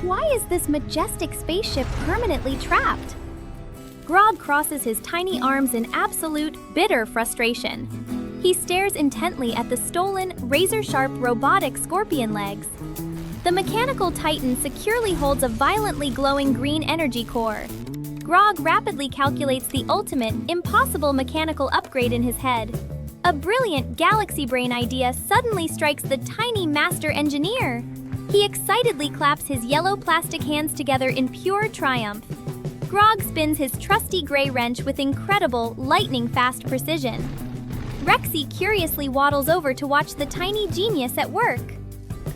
Why is this majestic spaceship permanently trapped? Grog crosses his tiny arms in absolute, bitter frustration. He stares intently at the stolen, razor-sharp robotic scorpion legs. The mechanical titan securely holds a violently glowing green energy core. Grog rapidly calculates the ultimate, impossible mechanical upgrade in his head. A brilliant galaxy brain idea suddenly strikes the tiny master engineer. He excitedly claps his yellow plastic hands together in pure triumph. Grog spins his trusty gray wrench with incredible, lightning-fast precision. Rexy curiously waddles over to watch the tiny genius at work.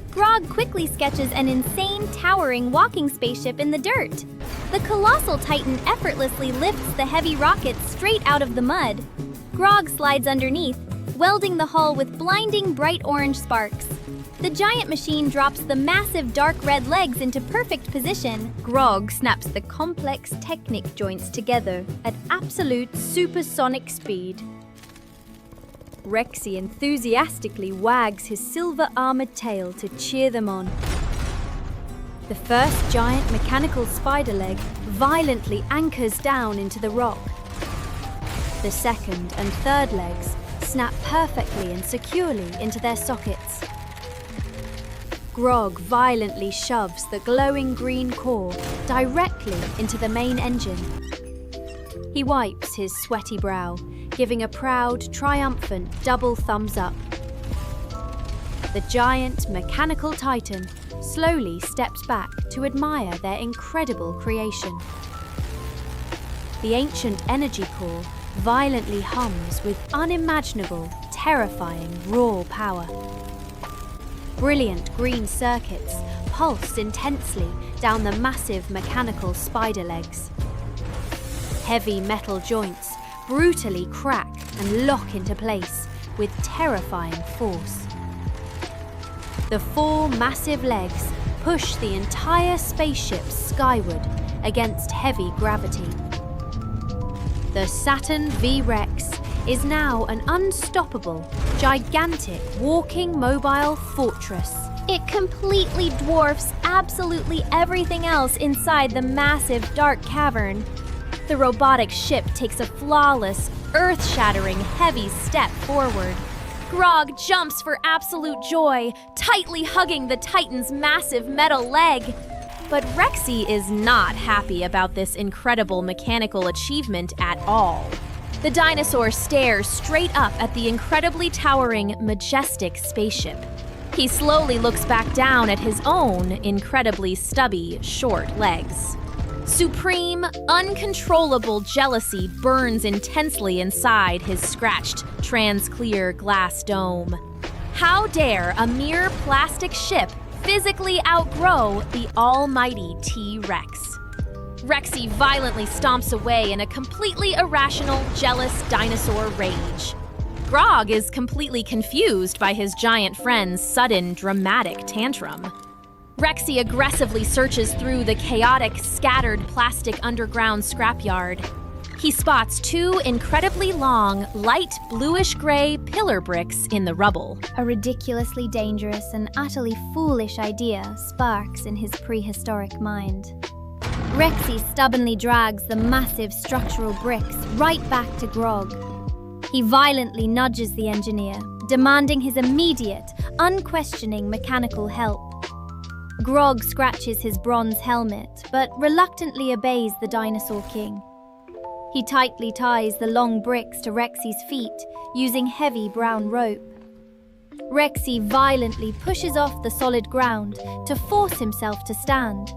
Grog quickly sketches an insane, towering walking spaceship in the dirt. The colossal titan effortlessly lifts the heavy rocket straight out of the mud. Grog slides underneath, welding the hull with blinding bright orange sparks. The giant machine drops the massive dark red legs into perfect position. Grog snaps the complex Technic joints together at absolute supersonic speed. Rexy enthusiastically wags his silver-armored tail to cheer them on. The first giant mechanical spider leg violently anchors down into the rock. The second and third legs snap perfectly and securely into their sockets. Grog violently shoves the glowing green core directly into the main engine. He wipes his sweaty brow, giving a proud, triumphant double thumbs up. The giant mechanical titan slowly steps back to admire their incredible creation. The ancient energy core violently hums with unimaginable, terrifying raw power. Brilliant green circuits pulse intensely down the massive mechanical spider legs. Heavy metal joints brutally crack and lock into place with terrifying force. The four massive legs push the entire spaceship skyward against heavy gravity. The Saturn V Rex is now an unstoppable, gigantic, walking mobile fortress. It completely dwarfs absolutely everything else inside the massive dark cavern. The robotic ship takes a flawless, earth-shattering, heavy step forward. Grog jumps for absolute joy, tightly hugging the Titan's massive metal leg. But Rexy is not happy about this incredible mechanical achievement at all. The dinosaur stares straight up at the incredibly towering, majestic spaceship. He slowly looks back down at his own incredibly stubby, short legs. Supreme, uncontrollable jealousy burns intensely inside his scratched, trans-clear glass dome. How dare a mere plastic ship physically outgrow the almighty T-Rex? Rexy violently stomps away in a completely irrational, jealous dinosaur rage. Grog is completely confused by his giant friend's sudden, dramatic tantrum. Rexy aggressively searches through the chaotic, scattered plastic underground scrapyard. He spots two incredibly long, light bluish-gray pillar bricks in the rubble. A ridiculously dangerous and utterly foolish idea sparks in his prehistoric mind. Rexy stubbornly drags the massive structural bricks right back to Grog. He violently nudges the engineer, demanding his immediate, unquestioning mechanical help. Grog scratches his bronze helmet, but reluctantly obeys the Dinosaur King. He tightly ties the long bricks to Rexy's feet, using heavy brown rope. Rexy violently pushes off the solid ground to force himself to stand.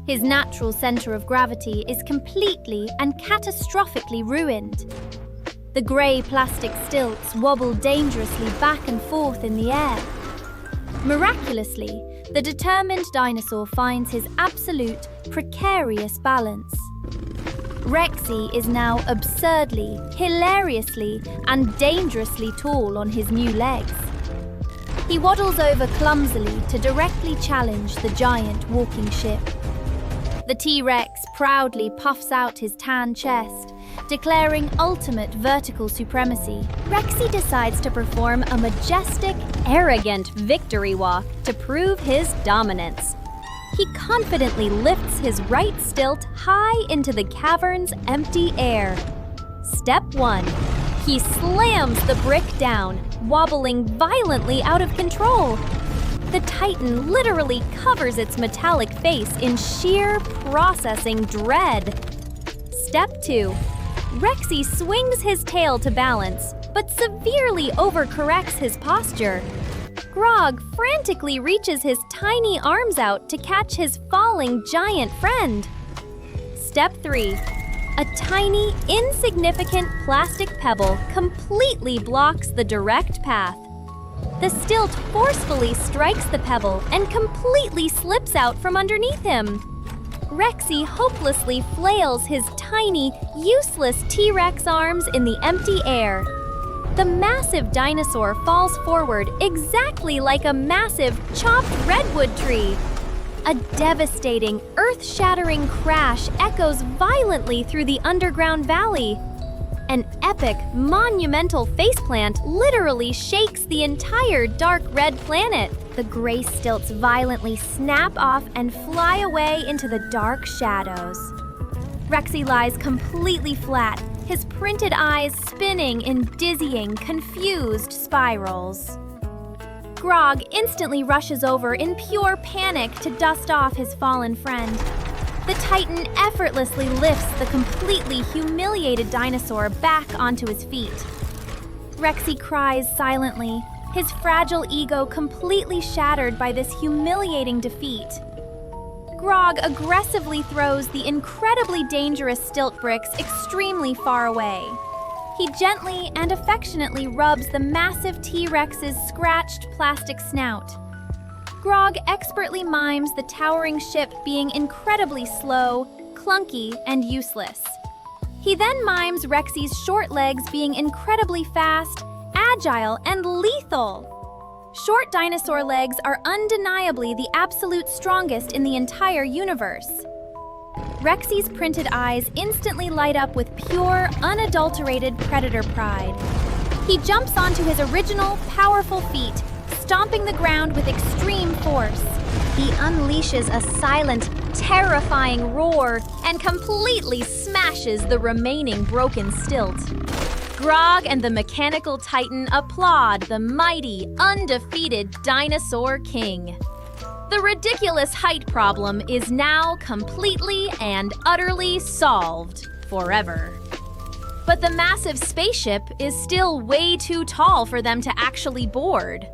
His natural center of gravity is completely and catastrophically ruined. The grey plastic stilts wobble dangerously back and forth in the air. Miraculously, the determined dinosaur finds his absolute, precarious balance. Rexy is now absurdly, hilariously, and dangerously tall on his new legs. He waddles over clumsily to directly challenge the giant walking ship. The T-Rex proudly puffs out his tan chest, declaring ultimate vertical supremacy. Rexy decides to perform a majestic, arrogant victory walk to prove his dominance. he confidently lifts his right stilt high into the cavern's empty air. Step 1. He slams the brick down, wobbling violently out of control. The Titan literally covers its metallic face in sheer processing dread. Step 2. Rexy swings his tail to balance, but severely overcorrects his posture. Grog frantically reaches his tiny arms out to catch his falling giant friend. Step 3. A tiny, insignificant plastic pebble completely blocks the direct path. The stilt forcefully strikes the pebble and completely slips out from underneath him. Rexy hopelessly flails his tiny, useless T-Rex arms in the empty air. The massive dinosaur falls forward exactly like a massive, chopped redwood tree. A devastating, earth-shattering crash echoes violently through the underground valley. An epic, monumental faceplant literally shakes the entire dark red planet. The gray stilts violently snap off and fly away into the dark shadows. Rexy lies completely flat, his printed eyes spinning in dizzying, confused spirals. Grog instantly rushes over in pure panic to dust off his fallen friend. The Titan effortlessly lifts the completely humiliated dinosaur back onto his feet. Rexy cries silently, his fragile ego completely shattered by this humiliating defeat. Grog aggressively throws the incredibly dangerous stilt bricks extremely far away. He gently and affectionately rubs the massive T-Rex's scratched plastic snout. Grog expertly mimes the towering ship being incredibly slow, clunky, and useless. He then mimes Rexy's short legs being incredibly fast, agile, and lethal. Short dinosaur legs are undeniably the absolute strongest in the entire universe. Rexy's printed eyes instantly light up with pure, unadulterated predator pride. He jumps onto his original, powerful feet, stomping the ground with extreme force. He unleashes a silent, terrifying roar and completely smashes the remaining broken stilt. Grog and the mechanical Titan applaud the mighty, undefeated Dinosaur King. The ridiculous height problem is now completely and utterly solved forever. But the massive spaceship is still way too tall for them to actually board.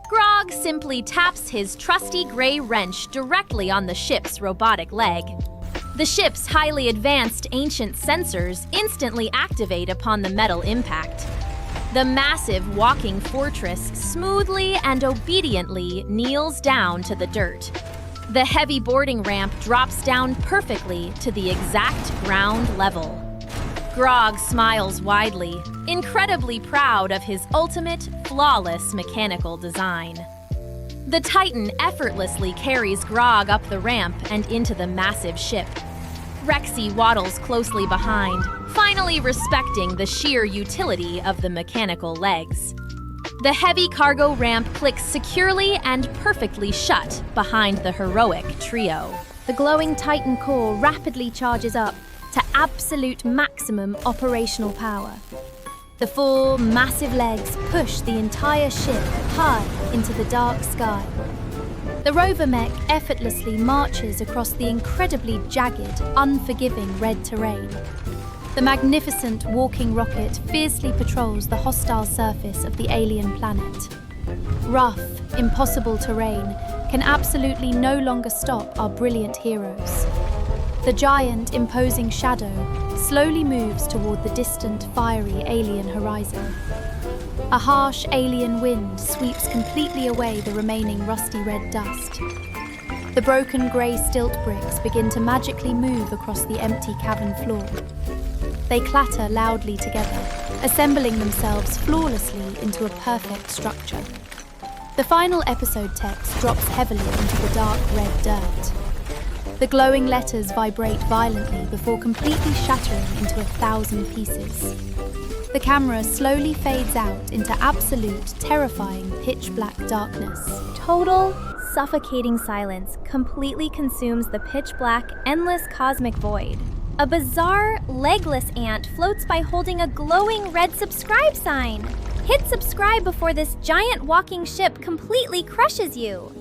Grog simply taps his trusty gray wrench directly on the ship's robotic leg. The ship's highly advanced ancient sensors instantly activate upon the metal impact. The massive walking fortress smoothly and obediently kneels down to the dirt. The heavy boarding ramp drops down perfectly to the exact ground level. Grog smiles widely, incredibly proud of his ultimate, flawless mechanical design. The Titan effortlessly carries Grog up the ramp and into the massive ship. Rexy waddles closely behind, finally respecting the sheer utility of the mechanical legs. The heavy cargo ramp clicks securely and perfectly shut behind the heroic trio. The glowing Titan core rapidly charges up to absolute maximum operational power. The four massive legs push the entire ship high into the dark sky. The rover mech effortlessly marches across the incredibly jagged, unforgiving red terrain. The magnificent walking rocket fiercely patrols the hostile surface of the alien planet. Rough, impossible terrain can absolutely no longer stop our brilliant heroes. The giant, imposing shadow slowly moves toward the distant, fiery alien horizon. A harsh alien wind sweeps completely away the remaining rusty red dust. The broken grey stilt bricks begin to magically move across the empty cavern floor. They clatter loudly together, assembling themselves flawlessly into a perfect structure. The final episode text drops heavily into the dark red dirt. The glowing letters vibrate violently before completely shattering into 1,000 pieces. The camera slowly fades out into absolute, terrifying, pitch-black darkness. Total suffocating silence completely consumes the pitch-black, endless cosmic void. A bizarre, legless ant floats by holding a glowing red subscribe sign. Hit subscribe before this giant walking ship completely crushes you.